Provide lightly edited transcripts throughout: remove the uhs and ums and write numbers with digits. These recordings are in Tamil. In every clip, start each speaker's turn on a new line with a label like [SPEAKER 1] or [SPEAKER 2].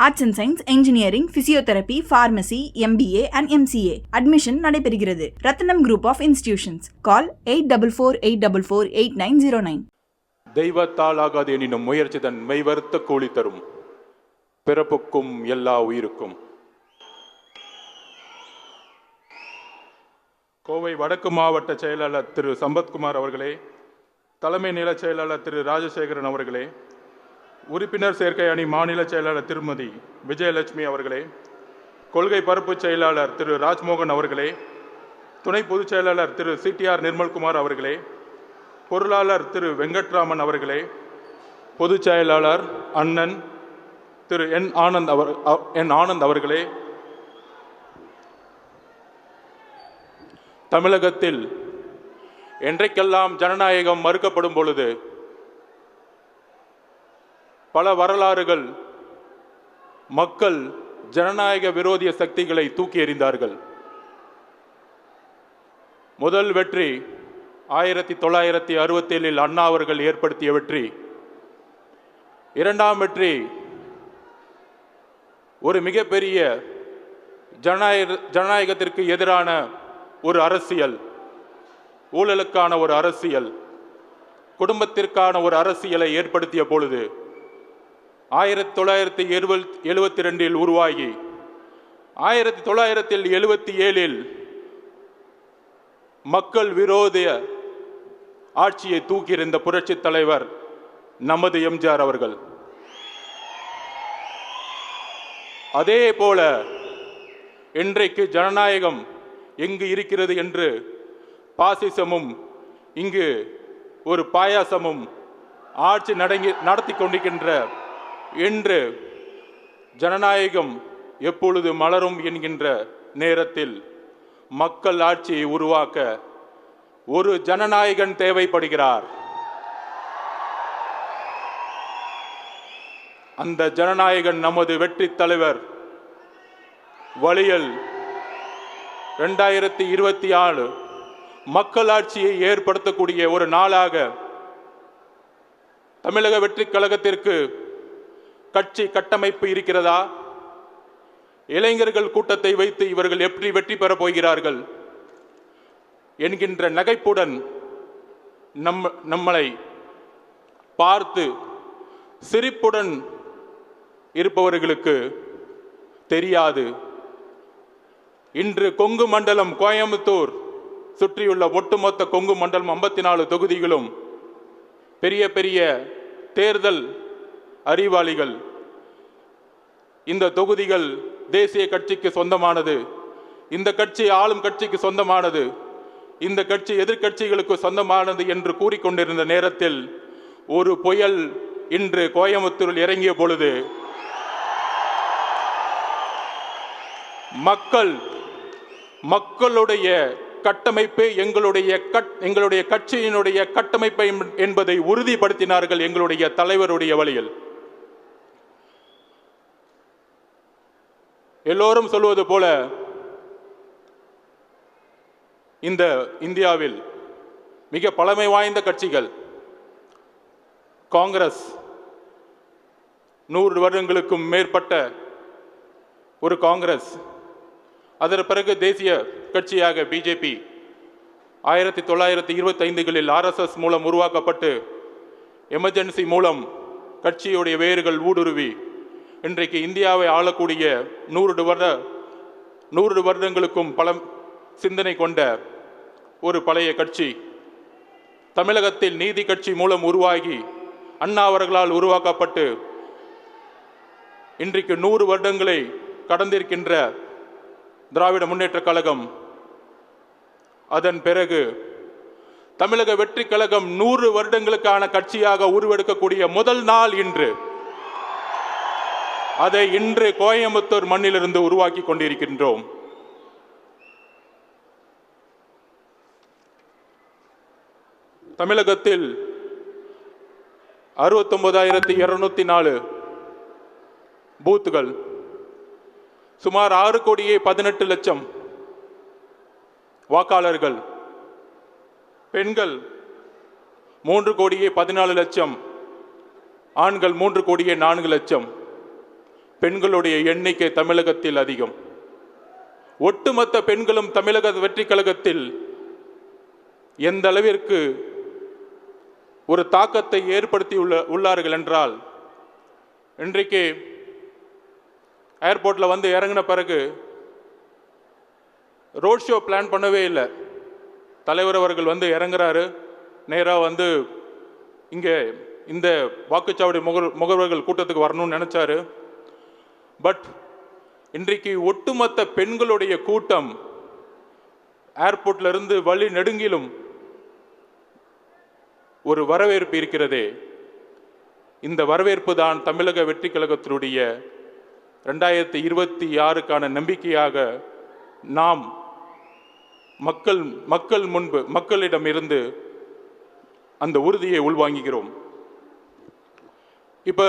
[SPEAKER 1] Arts and science, engineering, physiotherapy, pharmacy, MBA and MCA admission நடைபெறுகிறது. ரத்னம் குரூப் ஆஃப் இன்ஸ்டிடியூஷன்ஸ். கால் 84448909.
[SPEAKER 2] தெய்வத்தால் ஆகாது எனினும் முயற்சி தன் மெய்வருத்த கூலி தரும். பிறப்புக்கும் எல்லா உயிருக்கும். கோவை வடக்கு மாவட்ட செயலாளர் திரு சம்பத்குமார் அவர்களே, தலைமை நில செயலாளர் திரு ராஜசேகரன் அவர்களே, உறுப்பினர் சேர்க்கை அணி மாநில செயலாளர் திருமதி விஜயலட்சுமி அவர்களே, கொள்கை பரப்பு செயலாளர் திரு ராஜ்மோகன் அவர்களே, துணை பொதுச் செயலாளர் திரு CTR நிர்மல்குமார் அவர்களே, பொருளாளர் திரு வெங்கட்ராமன் அவர்களே, பொதுச் செயலாளர் அண்ணன் திரு என் ஆனந்த் அவர்களே, தமிழகத்தில் என்றைக்கெல்லாம் ஜனநாயகம் மறுக்கப்படும் பொழுது பல வரலாறுகள் மக்கள் ஜனநாயக விரோதிய சக்திகளை தூக்கி எறிந்தார்கள். முதல் வெற்றி 1967 அண்ணா அவர்கள் ஏற்படுத்திய வெற்றி. இரண்டாம் வெற்றி ஒரு மிகப்பெரிய ஜனநாயகத்திற்கு எதிரான ஒரு அரசியல், ஊழலுக்கான ஒரு அரசியல், குடும்பத்திற்கான ஒரு அரசியலை ஏற்படுத்திய பொழுது 1972 உருவாகி 1977 மக்கள் விரோத ஆட்சியை தூக்கியிருந்த புரட்சி தலைவர் நமது எம்ஜிஆர் அவர்கள். அதே போல இன்றைக்கு ஜனநாயகம் எங்கு இருக்கிறது என்று பாசிசமும் இங்கு ஒரு பாயாசமும் ஆட்சி நடத்தி கொண்டிருக்கின்ற என்று ஜனநாயகம் எப்பொழுது மலரும் என்கின்ற நேரத்தில் மக்கள் ஆட்சியை உருவாக்க ஒரு ஜனநாயகன் தேவைப்படுகிறார். அந்த ஜனநாயகன் நமது வெற்றி தலைவர் வழியில் 2024 மக்களாட்சியை ஏற்படுத்தக்கூடிய ஒரு நாளாக தமிழக வெற்றி கழகத்திற்கு கட்சி கட்டமைப்பு இருக்கிறதா? இளைஞர்கள் கூட்டத்தை வைத்து இவர்கள் எப்படி வெற்றி பெறப் போகிறார்கள் என்கின்ற நகைப்புடன் நம்மளை பார்த்து சிரிப்புடன் இருப்பவர்களுக்கு தெரியாது. இன்று கொங்கு மண்டலம், கோயம்புத்தூர் சுற்றியுள்ள ஒட்டுமொத்த கொங்கு மண்டலம் 54 தொகுதிகளும் பெரிய பெரிய தேர்தல் அறிவாளிகள். இந்த தொகுதிகள் தேசிய கட்சிக்கு சொந்தமானது, இந்த கட்சி ஆளும் கட்சிக்கு சொந்தமானது, இந்த கட்சி எதிர்கட்சிகளுக்கு சொந்தமானது என்று கூறிக்கொண்டிருந்த நேரத்தில் ஒரு புயல் இன்று கோயம்புத்தூரில் இறங்கிய பொழுது மக்களுடைய கட்டமைப்பு எங்களுடைய கட்சியினுடைய கட்டமைப்பை என்பதை உறுதிப்படுத்தினார்கள் எங்களுடைய தலைவருடைய வழியில். எல்லோரும் சொல்வது போல இந்த இந்தியாவில் மிக பழமை வாய்ந்த கட்சிகள் காங்கிரஸ், 100 வருடங்களுக்கும் மேற்பட்ட ஒரு காங்கிரஸ். அதற்கு பிறகு தேசிய கட்சியாக பிஜேபி 1925களில் RSS மூலம் உருவாக்கப்பட்டு எமர்ஜென்சி மூலம் கட்சியுடைய வேர்கள் ஊடுருவி இன்றைக்கு இந்தியாவை ஆளக்கூடிய 100 வருடங்களுக்கும் பல சிந்தனை கொண்ட ஒரு பழைய கட்சி. தமிழகத்தில் நீதி கட்சி மூலம் உருவாகி அண்ணா அவர்களால் உருவாக்கப்பட்டு இன்றைக்கு 100 வருடங்களை கடந்திருக்கின்ற திராவிட முன்னேற்ற கழகம். அதன் பிறகு தமிழக வெற்றி கழகம் 100 வருடங்களுக்கான கட்சியாக உருவெடுக்கக்கூடிய முதல் நாள் இன்று. அதை இன்று கோயம்புத்தூர் மண்ணிலிருந்து உருவாக்கி கொண்டிருக்கின்றோம். தமிழகத்தில் 69,204 பூத்துகள், சுமார் 6,18,00,000 வாக்காளர்கள், பெண்கள் 3,14,00,000, ஆண்கள் 3,04,00,000. பெண்களுடைய எண்ணிக்கை தமிழகத்தில் அதிகம். ஒட்டுமொத்த பெண்களும் தமிழக வெற்றி கழகத்தில் எந்த அளவிற்கு ஒரு தாக்கத்தை ஏற்படுத்தி உள்ளார்கள் என்றால், இன்றைக்கு ஏர்போர்ட்டில் வந்து இறங்கின பிறகு ரோட் ஷோ பிளான் பண்ணவே இல்லை. தலைவர் அவர்கள் வந்து இறங்குறாரு, நேராக வந்து இங்கே இந்த வாக்குச்சாவடி முகவர்கள் கூட்டத்துக்கு வரணும்னு நினச்சாரு. பட் இன்றைக்கு ஒட்டுமொத்த பெண்களுடைய கூட்டம் ஏர்போர்ட்ல இருந்து வழி நெடுங்கிலும் ஒரு வரவேற்பு இருக்கிறதே. இந்த வரவேற்பு தான் தமிழக வெற்றி கழகத்தினுடைய 2026க்கான நம்பிக்கையாக நாம் மக்களிடம் இருந்து அந்த உறுதியை உள்வாங்குகிறோம். இப்போ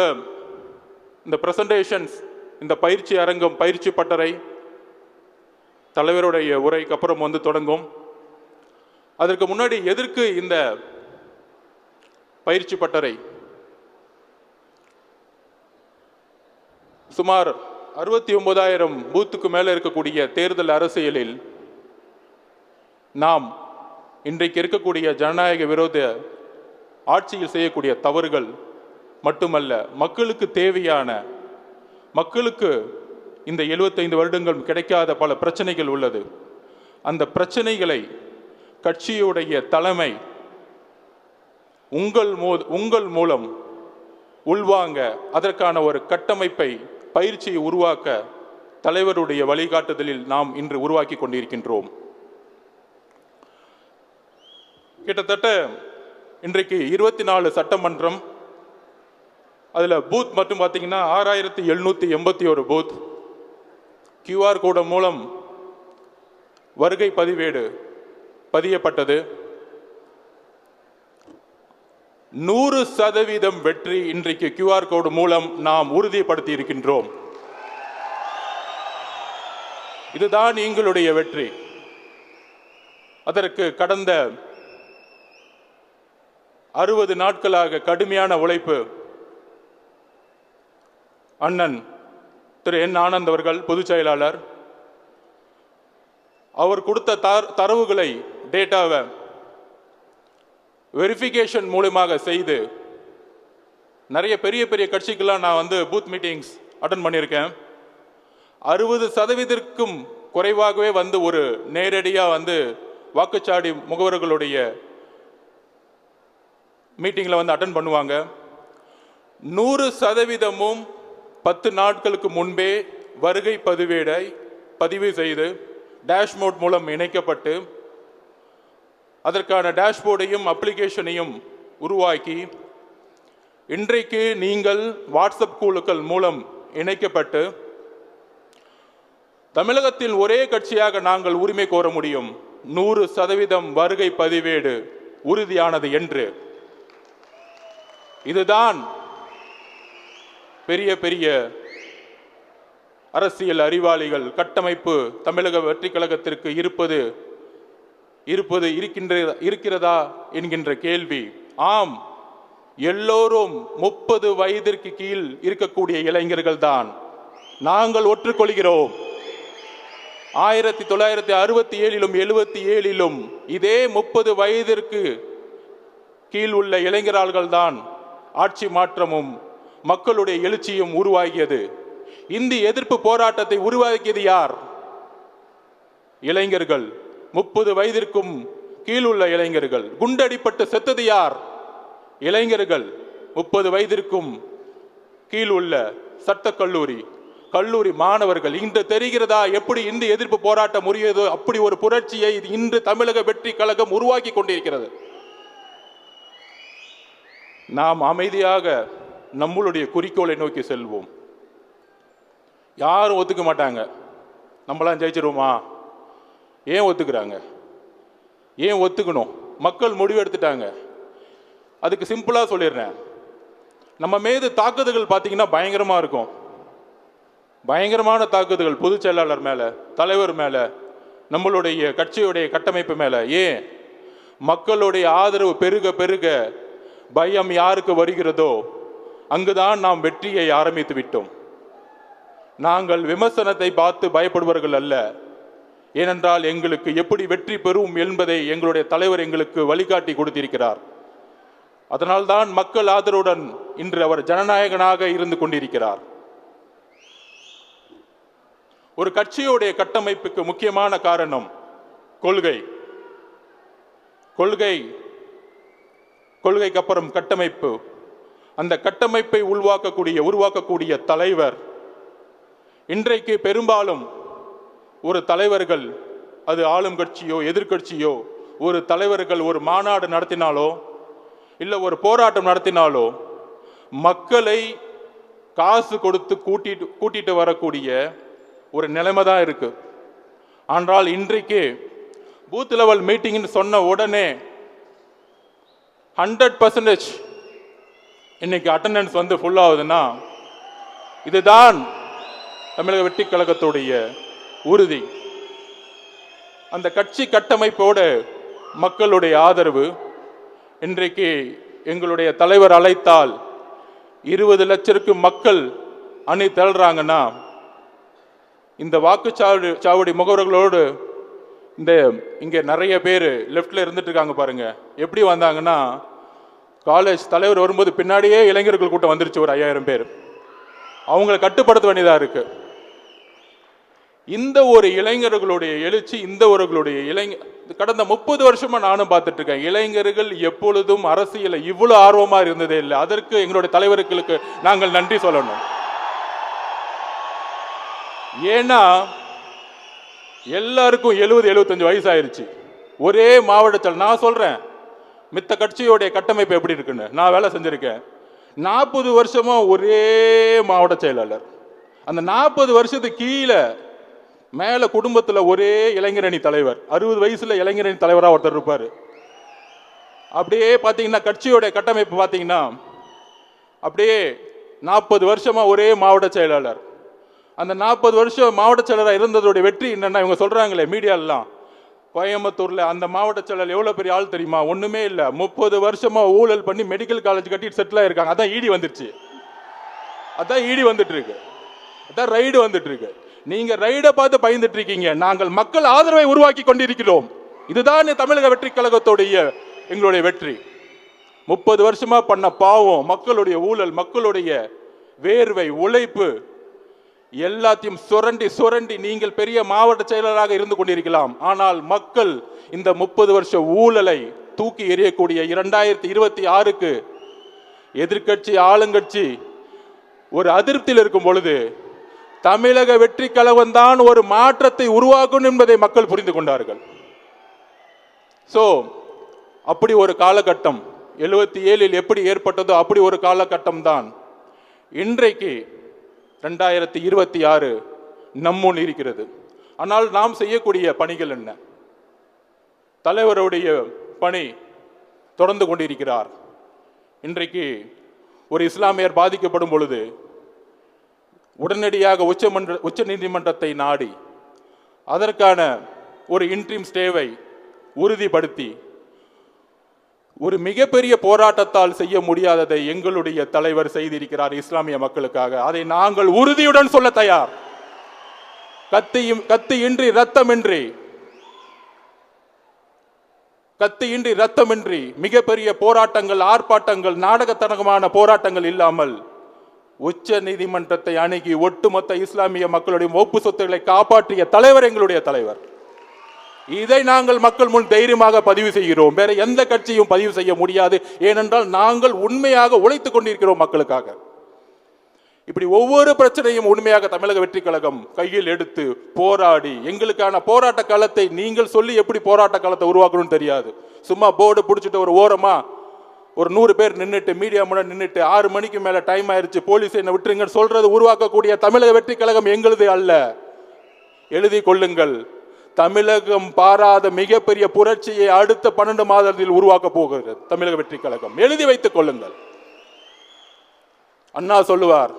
[SPEAKER 2] இந்த பிரசன்டேஷன்ஸ், இந்த பயிற்சி அரங்கம், பயிற்சி பட்டறை தலைவருடைய உரைக்கு அப்புறம் வந்து தொடங்கும். அதற்கு முன்னாடி எதற்கு இந்த பயிற்சி பட்டறை? சுமார் 69,000 பூத்துக்கு மேலே இருக்கக்கூடிய தேர்தல் அரசியலில் நாம் இன்றைக்கு இருக்கக்கூடிய ஜனநாயக விரோத ஆட்சியில் செய்யக்கூடிய தவறுகள் மட்டுமல்ல, மக்களுக்கு தேவையான, மக்களுக்கு இந்த 75 வருடங்கள் கிடைக்காத பல பிரச்சனைகள் உள்ளது. அந்த பிரச்சனைகளை கட்சியுடைய தலைமை உங்கள் மூலம் உள்வாங்க, அதற்கான ஒரு கட்டமைப்பை, பயிற்சியை உருவாக்க தலைவருடைய வழிகாட்டுதலில் நாம் இன்று உருவாக்கி கொண்டிருக்கின்றோம். கிட்டத்தட்ட இன்றைக்கு 24 சட்டமன்றம், அதில் பூத் மட்டும் பார்த்தீங்கன்னா 6781 பூத். QR கோடு மூலம் வருகை பதிவேடு பதியப்பட்டது. 100% வெற்றி இன்றைக்கு QR கோடு மூலம் நாம் உறுதிப்படுத்தி இருக்கின்றோம். இதுதான் எங்களுடைய வெற்றி. அதற்கு கடந்த 60 நாட்களாக கடுமையான உழைப்பு அண்ணன் திரு என் ஆனந்த் அவர்கள், பொதுச் செயலாளர், அவர் கொடுத்த தரவுகளை, டேட்டாவை வெரிஃபிகேஷன் மூலமாக செய்து, நிறைய பெரிய பெரிய கட்சிக்கெல்லாம் நான் வந்து பூத் மீட்டிங்ஸ் அட்டன் பண்ணியிருக்கேன். 60%க்கும் குறைவாகவே வந்து ஒரு நேரடியாக வந்து வாக்குச்சாவடி முகவர்களுடைய மீட்டிங்கில் வந்து அட்டன் பண்ணுவாங்க. 100%ம் 10 நாட்களுக்கு முன்பே வருகை பதிவேடை பதிவு செய்து டேஷ்போர்ட் மூலம் இணைக்கப்பட்டு, அதற்கான டேஷ்போர்டையும் அப்ளிகேஷனையும் உருவாக்கி, இன்றைக்கு நீங்கள் வாட்ஸ்அப் குழுக்கள் மூலம் இணைக்கப்பட்டு தமிழகத்தில் ஒரே கட்சியாக நாங்கள் உரிமை கோர முடியும். 100% வருகை பதிவேடு உறுதியானது என்று. இதுதான் பெரிய பெரிய அரசியல் அறிவாளிகள் கட்டமைப்பு தமிழக வெற்றி கழகத்திற்கு இருக்கிறதா என்கின்ற கேள்வி. ஆம், எல்லோரும் 30 வயதிற்கு கீழ் இருக்கக்கூடிய இளைஞர்கள் தான். நாங்கள் ஒற்றுக்கொள்கிறோம். 1967லும் 77லும் இதே 30 வயதிற்கு கீழ் உள்ள இளைஞர்கள் தான் ஆட்சி மாற்றமும் மக்களுடைய எழுச்சியும் உருவாகியது. இந்தி எதிர்ப்பு போராட்டத்தை உருவாக்கியது யார்? இளைஞர்கள். 30 வயதிற்கும் கீழ் உள்ள இளைஞர்கள். குண்டடிப்பட்டு செத்தது யார்? இளைஞர்கள். 30 வயதிற்கும் கீழ் உள்ள கல்லூரி மாணவர்கள். இன்று தெரிகிறதா எப்படி இந்தி எதிர்ப்பு போராட்டம் உரியதோ? அப்படி ஒரு புரட்சியை இன்று தமிழக வெற்றி கழகம் உருவாக்கி கொண்டிருக்கிறது. நாம் அமைதியாக நம்மளுடைய குறிக்கோளை நோக்கி செல்வோம். யாரும் ஒத்துக்க மாட்டாங்க. நம்மளாம் ஜெயிச்சிருவோமா? ஏன் ஒத்துக்கிறாங்க? ஏன் ஒத்துக்கணும்? மக்கள் முடிவு எடுத்துட்டாங்க. அதுக்கு சிம்பிளாக சொல்லிடுறேன். நம்ம மீது தாக்குதல்கள் பார்த்தீங்கன்னா பயங்கரமாக இருக்கும். பயங்கரமான தாக்குதல்கள் பொதுச் செயலாளர் மேலே, தலைவர் மேலே, நம்மளுடைய கட்சியுடைய கட்டமைப்பு மேலே. ஏன்? மக்களுடைய ஆதரவு பெருக பெருக பயம் யாருக்கு வருகிறதோ அங்குதான் நாம் வெற்றியை ஆரம்பித்து விட்டோம். நாங்கள் விமர்சனத்தை பார்த்து பயப்படுபவர்கள் அல்ல. ஏனென்றால் எங்களுக்கு எப்படி வெற்றி பெறும் என்பதை எங்களுடைய தலைவர் எங்களுக்கு வழிகாட்டி கொடுத்திருக்கிறார். அதனால்தான் மக்கள் ஆதரவுடன் இன்று அவர் ஜனநாயகனாக இருந்து கொண்டிருக்கிறார். ஒரு கட்சியுடைய கட்டமைப்புக்கு முக்கியமான காரணம் கொள்கை. கொள்கைக்கு அப்புறம் கட்டமைப்பு. அந்த கட்டமைப்பை உருவாக்கக்கூடிய தலைவர். இன்றைக்கு பெரும்பாலும் ஒரு தலைவர்கள், அது ஆளும் கட்சியோ எதிர்கட்சியோ, ஒரு தலைவர்கள் ஒரு மாநாடு நடத்தினாலோ இல்லை ஒரு போராட்டம் நடத்தினாலோ மக்களை காசு கொடுத்து கூட்டிட்டு வரக்கூடிய ஒரு நிலைமை தான் இருக்கு. ஆனால் இன்றைக்கு பூத் லெவல் மீட்டிங்னு சொன்ன உடனே 100% இன்னைக்கு அட்டெண்டன்ஸ் வந்து ஃபுல் ஆகுதுன்னா இதுதான் தமிழக வெற்றி கழகத்துடைய உறுதி. அந்த கட்சி கட்டமைப்போடு மக்களுடைய ஆதரவு. இன்றைக்கு எங்களுடைய தலைவர் அழைத்தால் 20 லட்சத்துக்கு மக்கள் அணி திரள்றாங்கன்னா, இந்த வாக்குச்சாவடி முகவர்களோடு இங்கே நிறைய பேர் லெஃப்டில் இருந்துட்டு இருக்காங்க பாருங்க. எப்படி வந்தாங்கன்னா, காலேஜ் தலைவர் வரும்போது பின்னாடியே இளைஞர்கள் கூட்டம் வந்துருச்சு, ஒரு 5000 பேர். அவங்களை கட்டுப்படுத்த வேண்டியதாக இருக்கு. இந்த ஒரு இளைஞர்களுடைய எழுச்சி, கடந்த 30 வருஷமா நானும் பார்த்துட்டு இருக்கேன். இளைஞர்கள் எப்பொழுதும் அரசியல இவ்வளவு ஆர்வமா இருந்ததே இல்லை. அதற்கு எங்களுடைய தலைவர்களுக்கு நாங்கள் நன்றி சொல்லணும். ஏன்னா எல்லாருக்கும் 70-75 வயசு ஆயிருச்சு. ஒரே மாவட்டத்தில் நான் சொல்றேன், மித்த கட்சியோடைய கட்டமைப்பு எப்படி இருக்குன்னு நான் வேலை செஞ்சிருக்கேன். 40 வருஷமா ஒரே மாவட்ட செயலாளர். அந்த 40 வருஷத்துக்கு கீழே மேல குடும்பத்தில் ஒரே இளைஞரணி தலைவர், 60 வயசுல இளைஞரணி தலைவராக ஒருத்தர் இருப்பார். அப்படியே பார்த்தீங்கன்னா கட்சியோடைய கட்டமைப்பு பார்த்தீங்கன்னா அப்படியே 40 வருஷமா ஒரே மாவட்ட செயலாளர். அந்த 40 வருஷம் மாவட்ட செயலராக இருந்ததோடைய வெற்றி என்னன்னா, இவங்க சொல்றாங்களே மீடியாலாம், கோயம்புத்தூர்ல அந்த மாவட்ட செயலர் எவ்வளவு பெரிய ஆள் தெரியுமா? ஒண்ணுமே இல்லை, 30 வருஷமா ஊழல் பண்ணி மெடிக்கல் காலேஜ் கட்டிட்டு செட்டில் ஆயிருக்காங்க. அதான் ஈடி வந்துருச்சு, அதான் ஈடி வந்துட்டு இருக்கு, அதான் ரைடு வந்துட்டு இருக்கு. நீங்க ரைடை பார்த்து பயந்துட்டு இருக்கீங்க. நாங்கள் மக்கள் ஆதரவை உருவாக்கி கொண்டிருக்கிறோம். இதுதான் தமிழக வெற்றி கழகத்துடைய எங்களுடைய வெற்றி. 30 வருஷமா பண்ண பாவம், மக்களுடைய ஊழல், மக்களுடைய வேர்வை, உழைப்பு எல்லாத்தையும் சுரண்டி நீங்கள் பெரிய மாவட்ட செயலராக இருந்து கொண்டிருக்கலாம். ஆனால் மக்கள் இந்த 30 வருஷ ஊழலை தூக்கி எறியக்கூடிய 2026க்கு எதிர்கட்சி ஆளுங்கட்சி ஒரு அதிருப்தியில் இருக்கும் பொழுது தமிழக வெற்றி கழகம் தான் ஒரு மாற்றத்தை உருவாக்கும் என்பதை மக்கள் புரிந்து கொண்டார்கள். அப்படி ஒரு காலகட்டம் 77 எப்படி ஏற்பட்டதோ அப்படி ஒரு காலகட்டம் தான் இன்றைக்கு 2026 நம்முன் இருக்கிறது. ஆனால் நாம் செய்யக்கூடிய பணிகள் என்ன? தலைவருடைய பணி தொடர்ந்து கொண்டிருக்கிறார். இன்றைக்கு ஒரு இஸ்லாமியர் பாதிக்கப்படும் பொழுது உடனடியாக உச்ச நீதிமன்றத்தை நாடி அதற்கான ஒரு இன்ட்ரீம் ஸ்டேவை உறுதிப்படுத்தி ஒரு மிகப்பெரிய போராட்டத்தால் செய்ய முடியாததை எங்களுடைய தலைவர் செய்திருக்கிறார் இஸ்லாமிய மக்களுக்காக. அதை நாங்கள் உறுதியுடன் சொல்ல தயார். கத்தியின்றி ரத்தமின்றி மிகப்பெரிய போராட்டங்கள், ஆர்ப்பாட்டங்கள், நாடகத்தனமான போராட்டங்கள் இல்லாமல் உச்ச நீதிமன்றத்தை அணுகி ஒட்டுமொத்த இஸ்லாமிய மக்களுடைய ஒப்பு சொத்துக்களை காப்பாற்றிய தலைவர் எங்களுடைய தலைவர். இதை நாங்கள் மக்கள் முன் தைரியமாக பதிவு செய்கிறோம். வேற எந்த கட்சியும் பதிவு செய்ய முடியாது. ஏனென்றால் நாங்கள் உண்மையாக உழைத்துக் கொண்டிருக்கிறோம் மக்களுக்காக. இப்படி ஒவ்வொரு பிரச்சனையும் உண்மையாக தமிழக வெற்றி கழகம் கையில் எடுத்து போராடி, எங்களுக்கான போராட்ட காலத்தை நீங்கள் சொல்லி எப்படி போராட்ட காலத்தை உருவாக்கணும்னு தெரியாது. சும்மா போர்டு பிடிச்சிட்டு ஒரு ஓரமா ஒரு 100 பேர் நின்றுட்டு மீடியா முன்னாடி நின்றுட்டு 6 மணிக்கு மேல டைம் ஆயிருச்சு, போலீஸ் என்ன விட்டுருங்கன்னு சொல்றது உருவாக்கக்கூடிய தமிழக வெற்றி கழகம் எங்களுது அல்ல. எழுதி கொள்ளுங்கள். தமிழகம் பாராத மிகப்பெரிய புரட்சியை அடுத்த 12 மாதத்தில் உருவாக்க போகிறது தமிழக வெற்றி கழகம். எழுதி வைத்துக் கொள்ளுங்கள். அண்ணா சொல்லுவார்,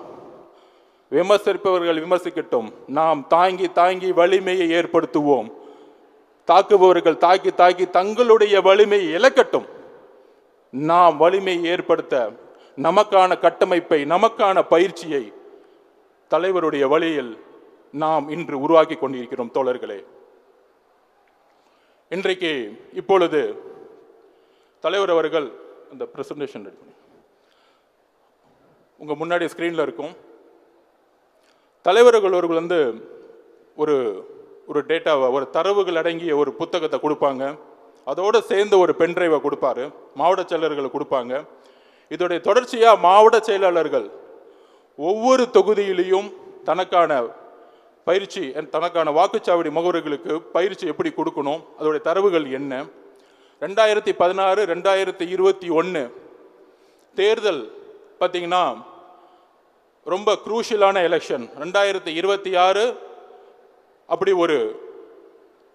[SPEAKER 2] விமர்சிப்பவர்கள் விமர்சிக்கட்டும், நாம் தாங்கி வலிமையை ஏற்படுத்துவோம். தாக்குபவர்கள் தாக்கி தங்களுடைய வலிமையை இழக்கட்டும். நாம் வலிமையை ஏற்படுத்த நமக்கான கட்டமைப்பை, நமக்கான பயிற்சியை தலைவருடைய வழியில் நாம் இன்று உருவாக்கி கொண்டிருக்கிறோம் தோழர்களே. இன்றைக்கு இப்பொழுது தலைவர் அவர்கள் அந்த பிரசன்டேஷன் உங்கள் முன்னாடி ஸ்க்ரீனில் இருக்கும். தலைவர்கள் அவர்கள் வந்து ஒரு ஒரு டேட்டாவை, ஒரு தரவுகள் அடங்கிய ஒரு புத்தகத்தை கொடுப்பாங்க. அதோடு சேர்ந்து ஒரு பென்ட்ரைவை கொடுப்பாரு, மாவட்ட செயலர்கள் கொடுப்பாங்க. இதோடைய தொடர்ச்சியாக மாவட்ட செயலாளர்கள் ஒவ்வொரு தொகுதியிலையும் தனக்கான பயிற்சி, தனக்கான வாக்குச்சாவடி முகவர்களுக்கு பயிற்சி எப்படி கொடுக்கணும், அதோடைய தரவுகள் என்ன. 2016 2021 தேர்தல் பார்த்திங்கன்னா ரொம்ப குரூஷியலான எலெக்ஷன். 2026 அப்படி ஒரு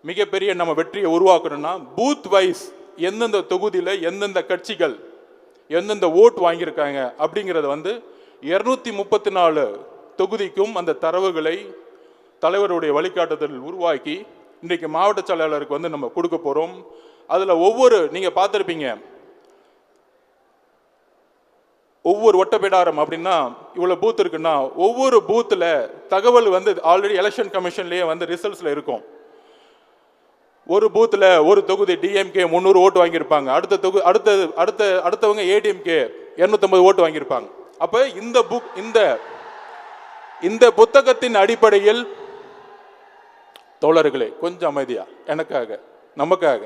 [SPEAKER 2] மிகப்பெரிய நம்ம வெற்றியை உருவாக்கணும்னா பூத் வைஸ் எந்தெந்த தொகுதியில் எந்தெந்த கட்சிகள் எந்தெந்த ஓட் வாங்கியிருக்காங்க அப்படிங்கிறத வந்து 234 தொகுதிக்கும் அந்த தரவுகளை தலைவருடைய வழிகாட்டுதல் உருவாக்கி இன்றைக்கு மாவட்ட செயலாளருக்கு வந்து நம்ம கொடுக்க போகிறோம். அதில் நீங்கள் பார்த்துருப்பீங்க, ஒவ்வொரு ஒட்டப்பிடாரம் அப்படின்னா இவ்வளோ பூத் இருக்குன்னா ஒவ்வொரு பூத்தில் தகவல் வந்து ஆல்ரெடி எலெக்ஷன் கமிஷன்லேயே வந்து ரிசல்ட்ஸில் இருக்கும். ஒரு பூத்தில் ஒரு தொகுதி டிஎம்கே 300 ஓட்டு வாங்கியிருப்பாங்க, அடுத்தவங்க ஏடிஎம்கே 250 ஓட்டு வாங்கியிருப்பாங்க. அப்போ இந்த புத்தகத்தின் அடிப்படையில் தோழர்களே கொஞ்சம் அமைதியா, எனக்காக நமக்காக.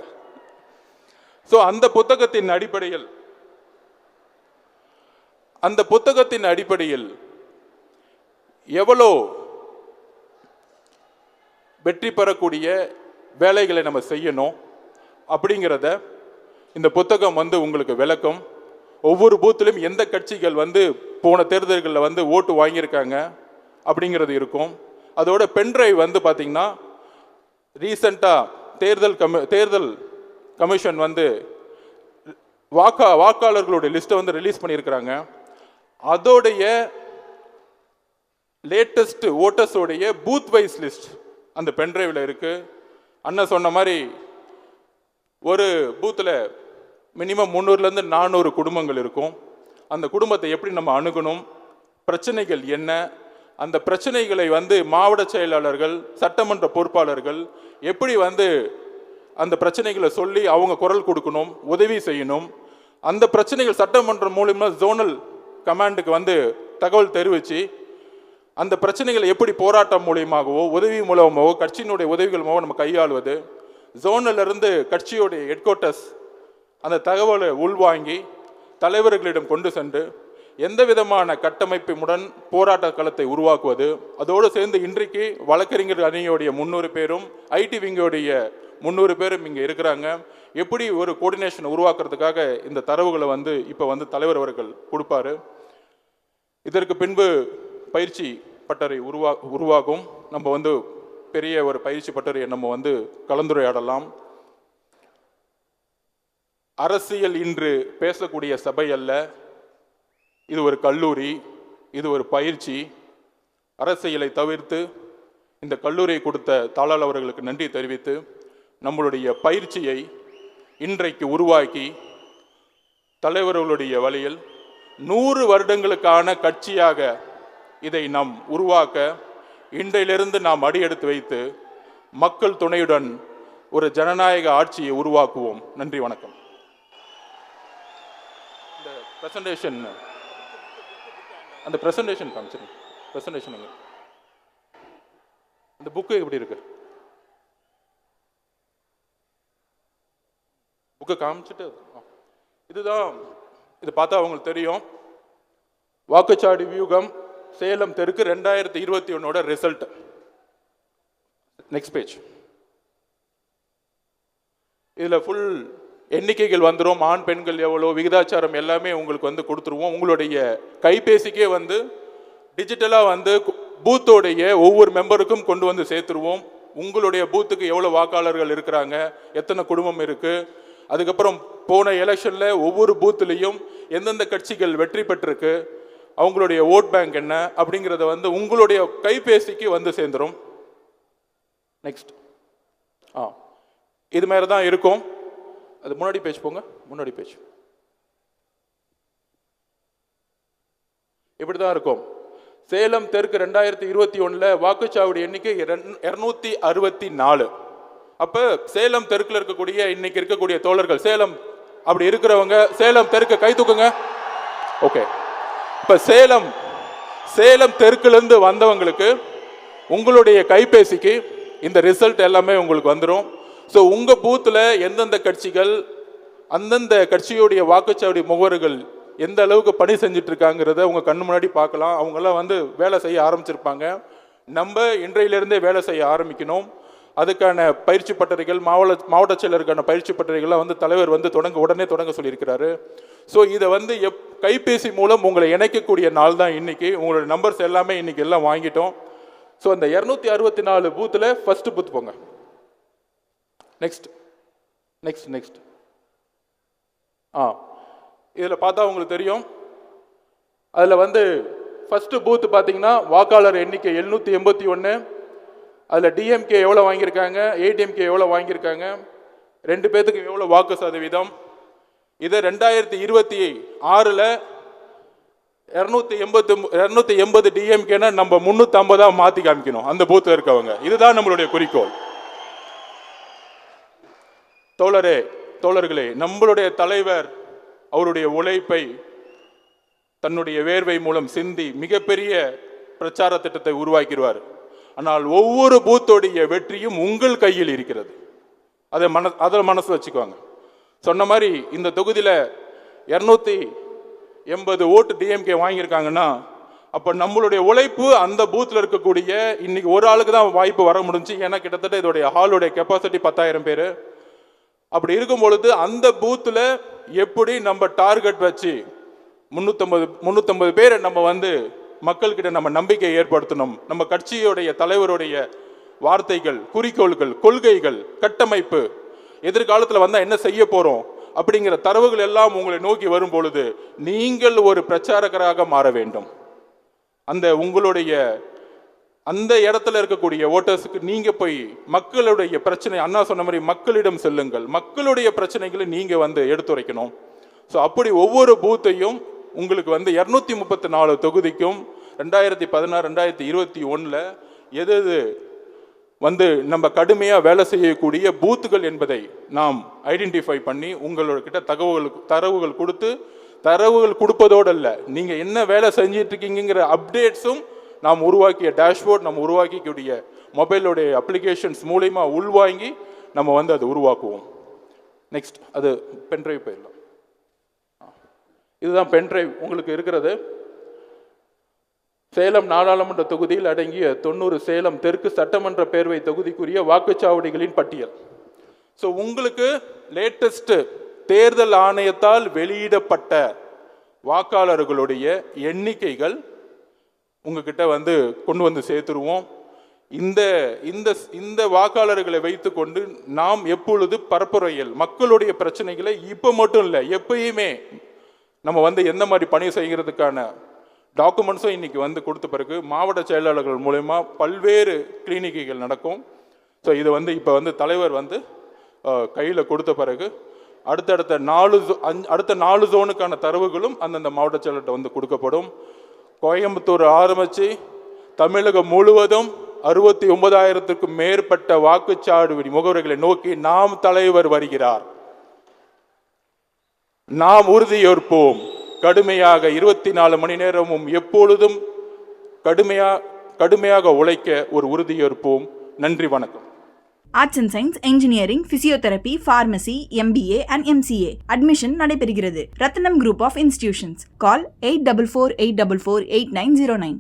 [SPEAKER 2] ஸோ அந்த புத்தகத்தின் அடிப்படையில் எவ்வளோ வெற்றி பெறக்கூடிய வேலைகளை நம்ம செய்யணும் அப்படிங்கிறத இந்த புத்தகம் வந்து உங்களுக்கு விளக்கம். ஒவ்வொரு பூத்திலும் எந்த கட்சிகள் வந்து போன தேர்தல்களில் வந்து ஓட்டு வாங்கியிருக்காங்க அப்படிங்கிறது இருக்கும். அதோட பென்ட்ரைவ் வந்து பார்த்திங்கன்னா ரீசெண்டாக தேர்தல் கமிஷன் வந்து வாக்காளர்களுடைய லிஸ்ட்டை வந்து ரிலீஸ் பண்ணியிருக்கிறாங்க. அதோடைய லேட்டஸ்ட் ஓட்டர்ஸோடைய பூத் வைஸ் லிஸ்ட் அந்த பென்ட்ரைவில் இருக்குது. அண்ணன் சொன்ன மாதிரி ஒரு பூத்தில் மினிமம் 300லேருந்து 400 குடும்பங்கள் இருக்கும். அந்த குடும்பத்தை எப்படி நம்ம அணுகணும், பிரச்சனைகள் என்ன, அந்த பிரச்சனைகளை வந்து மாவட்ட செயலாளர்கள் சட்டமன்ற பொறுப்பாளர்கள் எப்படி வந்து அந்த பிரச்சனைகளை சொல்லி அவங்க குரல் கொடுக்கணும், உதவி செய்யணும். அந்த பிரச்சனைகள் சட்டமன்றம் மூலமா ஜோனல் கமாண்டுக்கு வந்து தகவல் தெரிவித்து அந்த பிரச்சனைகளை எப்படி போராட்டம் மூலியமாகவோ உதவி மூலமாகவோ கட்சியினுடைய உதவிகள் மூலம் நம்ம கையாளுவது, ஜோனிலிருந்து கட்சியோடைய ஹெட் குவார்ட்டர்ஸ் அந்த தகவலை உள்வாங்கி தலைவர்களிடம் கொண்டு சென்று எந்த விதமான கட்டமைப்புடன் போராட்ட களத்தை உருவாக்குவது. அதோடு சேர்ந்து இன்றைக்கு வழக்கறிஞர் அணியோடைய 300 பேரும் ஐடி விங்கோடைய 300 பேரும் இங்கே இருக்கிறாங்க. எப்படி ஒரு கோஆர்டினேஷன் உருவாக்குறதுக்காக இந்த தரவுகளை வந்து இப்போ வந்து தலைவர் அவர்கள் கொடுப்பாரு. இதற்கு பின்பு பயிற்சி பட்டறை உருவாகும். நம்ம வந்து பெரிய ஒரு பயிற்சி பட்டறையை நம்ம வந்து கலந்துரையாடலாம். அரசியல் இன்று பேசக்கூடிய சபை அல்ல, இது ஒரு கல்லூரி, இது ஒரு பயிற்சி. அரசியலை தவிர்த்து இந்த கல்லூரியை கொடுத்த தாளாளர் அவர்களுக்கு நன்றி தெரிவித்து நம்மளுடைய பயிற்சியை இன்றைக்கு உருவாக்கி தலைவர்களுடைய வழியில் 100 வருடங்களுக்கான கட்சியாக இதை நாம் உருவாக்க இன்றையிலிருந்து நாம் அடியெடுத்து வைத்து மக்கள் துணையுடன் ஒரு ஜனநாயக ஆட்சியை உருவாக்குவோம். நன்றி, வணக்கம். இந்த பிரசன்டேஷன் காமிச்சிருங்க. பிரசன்டேஷன் இந்த புக்கு எப்படி இருக்கு? புக்கை காமிச்சிட்டு இதுதான், இது பார்த்தா அவங்களுக்கு தெரியும். வாக்குச்சாவடி வியூகம் சேலம் தெற்கு 2021 ரிசல்ட். Next page. இதில் ஃபுல் எண்ணிக்கைகள் வந்துடும். ஆண் பெண்கள் எவ்வளோ, விகிதாச்சாரம் எல்லாமே உங்களுக்கு வந்து கொடுத்துருவோம். உங்களுடைய கைபேசிக்கே வந்து டிஜிட்டலாக வந்து பூத்தோடைய ஒவ்வொரு மெம்பருக்கும் கொண்டு வந்து சேர்த்துருவோம். உங்களுடைய பூத்துக்கு எவ்வளோ வாக்காளர்கள் இருக்கிறாங்க, எத்தனை குடும்பம் இருக்குது, அதுக்கப்புறம் போன எலெக்ஷனில் ஒவ்வொரு பூத்துலேயும் எந்தெந்த கட்சிகள் வெற்றி பெற்றிருக்கு, அவங்களுடைய ஓட் பேங்க் என்ன அப்படிங்கிறத வந்து உங்களுடைய கைபேசிக்கு வந்து சேர்ந்துடும். நெக்ஸ்ட். இது மாதிரி தான் இருக்கும். அது முன்னாடி பேஜ் போங்க. முன்னாடி பேஜ் இப்படி தான் இருக்கும். சேலம் தெற்கு 2021 வாக்குச்சாவடி எண்ணிக்கை 264. அப்போ சேலம் தெற்குல இருக்கக்கூடிய இன்னைக்கு இருக்கக்கூடிய தோழர்கள், சேலம் அப்படி இருக்கிறவங்க சேலம் தெற்கு கை தூக்குங்க. ஓகே, இப்போ சேலம் தெற்குலேருந்து வந்தவங்களுக்கு உங்களுடைய கைபேசிக்கு இந்த ரிசல்ட் எல்லாமே உங்களுக்கு வந்துடும். ஸோ உங்கள் பூத்தில் எந்தெந்த கட்சிகள், அந்தந்த கட்சியுடைய வாக்குச்சாவடி முகவர்கள் எந்த அளவுக்கு பணி செஞ்சுட்டு இருக்காங்கிறத உங்கள் கண்ணு முன்னாடி பார்க்கலாம். அவங்கெல்லாம் வந்து வேலை செய்ய ஆரம்பிச்சிருப்பாங்க. நம்ம இன்றையிலிருந்தே வேலை செய்ய ஆரம்பிக்கணும். அதுக்கான பயிற்சி பட்டறைகள், மாவட்ட செயலருக்கான பயிற்சி பட்டறைகள்லாம் வந்து தலைவர் வந்து உடனே தொடங்க சொல்லியிருக்கிறாரு. ஸோ இதை வந்து கைபேசி மூலம் உங்களை இணைக்கக்கூடிய நாள் தான் இன்னைக்கு. உங்களோட நம்பர்ஸ் எல்லாமே இன்னைக்கு எல்லாம் வாங்கிட்டோம். ஸோ அந்த 264 பூத்தில் ஃபர்ஸ்ட் பூத் போங்க. நெக்ஸ்ட் இதில் பார்த்தா உங்களுக்கு தெரியும். அதில் வந்து ஃபஸ்ட்டு பூத்து பார்த்தீங்கன்னா வாக்காளர் எண்ணிக்கை 781. அதில் டிஎம்கே எவ்வளோ வாங்கியிருக்காங்க, ஏடிஎம்கே எவ்வளோ வாங்கியிருக்காங்க, 2 பேர்த்துக்கு எவ்வளோ வாக்கு சதவீதம். இதை 2026 280 டிஎம்கேனா நம்ம 350 மாற்றி காமிக்கணும் அந்த பூத்தில் இருக்கவங்க. இதுதான் நம்மளுடைய குறிக்கோள். தோழர்களே, நம்மளுடைய தலைவர் அவருடைய உழைப்பை தன்னுடைய வேர்வை மூலம் சிந்தி மிகப்பெரிய பிரச்சார திட்டத்தை உருவாக்கிடுவார். ஆனால் ஒவ்வொரு பூத்தோடைய வெற்றியும் உங்கள் கையில் இருக்கிறது. அதை மனசு வச்சுக்குவாங்க. சொன்ன மாதிரி இந்த தொகுதியில் 280 ஓட்டு டிஎம்கே வாங்கியிருக்காங்கன்னா அப்போ நம்மளுடைய உழைப்பு அந்த பூத்தில் இருக்கக்கூடிய இன்னைக்கு ஒரு ஆளுக்கு தான் வாய்ப்பு வர முடிஞ்சு. ஏன்னா கிட்டத்தட்ட இதோடைய ஹாலுடைய கெப்பாசிட்டி 10,000 பேர். அப்படி இருக்கும் பொழுது அந்த பூத்தில் எப்படி நம்ம டார்கெட் வச்சு 350 பேரை நம்ம வந்து மக்கள்கிட்ட நம்ம நம்பிக்கை ஏற்படுத்தணும். நம்ம கட்சியுடைய தலைவருடைய வார்த்தைகள், குறிக்கோள்கள், கொள்கைகள், கட்டமைப்பு, எதிர்காலத்தில் வந்தால் என்ன செய்ய போகிறோம் அப்படிங்கிற தரவுகள் எல்லாம் உங்களை நோக்கி வரும் பொழுது நீங்கள் ஒரு பிரச்சாரகராக மாற வேண்டும். உங்களுடைய அந்த இடத்துல இருக்கக்கூடிய ஓட்டர்ஸுக்கு நீங்கள் போய் மக்களுடைய பிரச்சனை, அண்ணா சொன்ன மாதிரி மக்களிடம் செல்லுங்கள், மக்களுடைய பிரச்சனைகளை நீங்கள் வந்து எடுத்துரைக்கணும். ஸோ அப்படி ஒவ்வொரு பூத்தையும் உங்களுக்கு வந்து 234 தொகுதிக்கும் 2016 2021 எது வந்து நம்ம கடுமையாக வேலை செய்யக்கூடிய பூத்துகள் என்பதை நாம் ஐடென்டிஃபை பண்ணி உங்களோட தரவுகள் கொடுப்பதோடு அல்ல, நீங்கள் என்ன வேலை செஞ்சிட்டு இருக்கீங்கிற அப்டேட்ஸும் நாம் உருவாக்கிய டேஷ்போர்ட், நம்ம உருவாக்கிக்கூடிய மொபைலோடைய அப்ளிகேஷன்ஸ் மூலமா உள்வாங்கி நம்ம வந்து அதை உருவாக்குவோம். நெக்ஸ்ட் அது பென்ட்ரைவ் போயிடலாம். இதுதான் பென்ட்ரைவ் உங்களுக்கு இருக்கிறது. சேலம் நாடாளுமன்ற தொகுதியில் அடங்கிய 90 சேலம் தெற்கு சட்டமன்ற பேரவை தொகுதிக்குரிய வாக்குச்சாவடிகளின் பட்டியல். ஸோ உங்களுக்கு லேட்டஸ்ட் தேர்தல் ஆணையத்தால் வெளியிடப்பட்ட வாக்காளர்களுடைய எண்ணிக்கைகள் உங்ககிட்ட வந்து கொண்டு வந்து சேர்த்துருவோம். இந்த வாக்காளர்களை வைத்துக்கொண்டு நாம் எப்பொழுது பரப்புரையில் மக்களுடைய பிரச்சனைகளை இப்போ மட்டும் இல்லை எப்பயுமே நம்ம வந்து எந்த மாதிரி பணி செய்கிறதுக்கான டாக்குமெண்ட்ஸும் இன்னைக்கு வந்து கொடுத்த பிறகு மாவட்ட செயலாளர்கள் மூலமா பல்வேறு கிளினிக்குகள் நடக்கும். ஸோ இது வந்து இப்போ வந்து தலைவர் வந்து கையில் கொடுத்த பிறகு அடுத்த 4 ஜோனுக்கான தரவுகளும் அந்தந்த மாவட்ட செயலர்கிட்ட வந்து கொடுக்கப்படும். கோயம்புத்தூர் ஆரம்பித்து தமிழகம் முழுவதும் 69,000க்கும் மேற்பட்ட வாக்குச்சாவடி முகவர்களை நோக்கி நாம் தலைவர் வருகிறார். நாம் உறுதியேற்போம். கடுமையாக 24 மணி நேரமும் எப்பொழுதும் கடுமையாக உழைக்க ஒரு உறுதியேற்போம். நன்றி, வணக்கம்.
[SPEAKER 1] Arts and science, engineering, physiotherapy, pharmacy, MBA and MCA admission நடைபெறுகிறது. ரத்னம் குரூப் ஆஃப் இன்ஸ்டிடியூஷன்ஸ். கால் 8448448909.